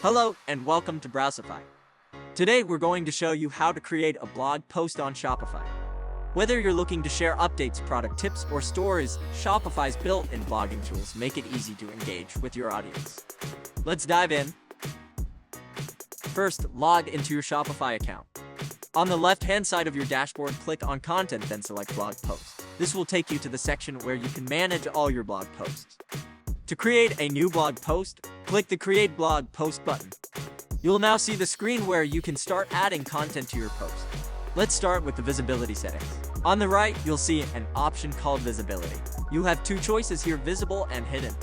Hello and welcome to Browsify. Today we're going to show you how to create a blog post on Shopify. Whether you're looking to share updates, product tips, or stories, Shopify's built-in blogging tools make it easy to engage with your audience. Let's dive in. First, log into your Shopify account. On the left-hand side of your dashboard, click on Content, then select Blog Post. This will take you to the section where you can manage all your blog posts. To create a new blog post, click the Create Blog Post button. You'll now see the screen where you can start adding content to your post. Let's start with the visibility settings. On the right, you'll see an option called Visibility. You have two choices here, Visible and Hidden.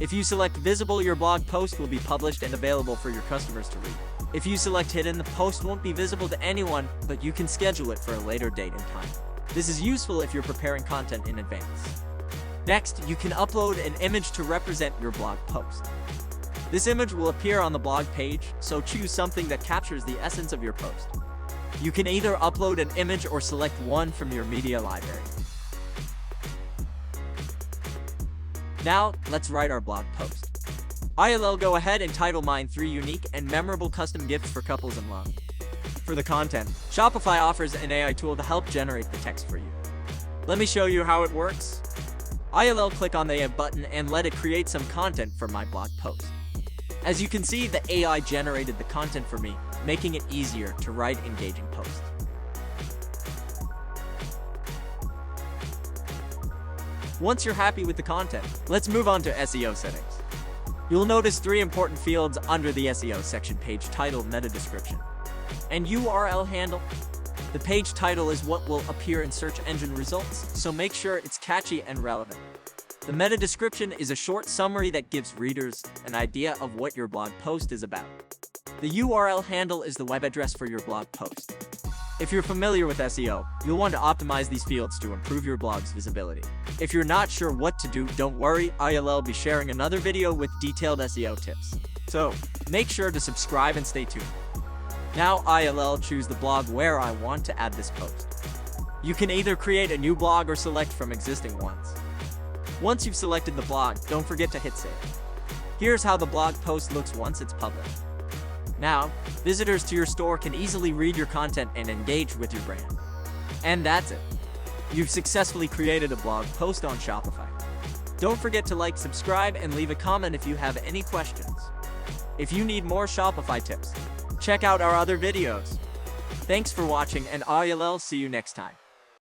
If you select Visible, your blog post will be published and available for your customers to read. If you select Hidden, the post won't be visible to anyone, but you can schedule it for a later date and time. This is useful if you're preparing content in advance. Next, you can upload an image to represent your blog post. This image will appear on the blog page, so choose something that captures the essence of your post. You can either upload an image or select one from your media library. Now, let's write our blog post. I'll go ahead and title mine 3 unique and memorable custom gifts for couples in love. For the content, Shopify offers an AI tool to help generate the text for you. Let me show you how it works. I'll click on the AI button and let it create some content for my blog post. As you can see, the AI generated the content for me, making it easier to write engaging posts. Once you're happy with the content, let's move on to SEO settings. You'll notice 3 important fields under the SEO section: page title, meta description, and URL handle. The page title is what will appear in search engine results, so make sure it's catchy and relevant. The meta description is a short summary that gives readers an idea of what your blog post is about. The URL handle is the web address for your blog post. If you're familiar with SEO, you'll want to optimize these fields to improve your blog's visibility. If you're not sure what to do, don't worry, I'll be sharing another video with detailed SEO tips. So, make sure to subscribe and stay tuned. Now I'll choose the blog where I want to add this post. You can either create a new blog or select from existing ones. Once you've selected the blog, don't forget to hit save. Here's how the blog post looks once it's published. Now, visitors to your store can easily read your content and engage with your brand. And that's it. You've successfully created a blog post on Shopify. Don't forget to like, subscribe, and leave a comment if you have any questions. If you need more Shopify tips, check out our other videos. Thanks for watching, and I'll see you next time.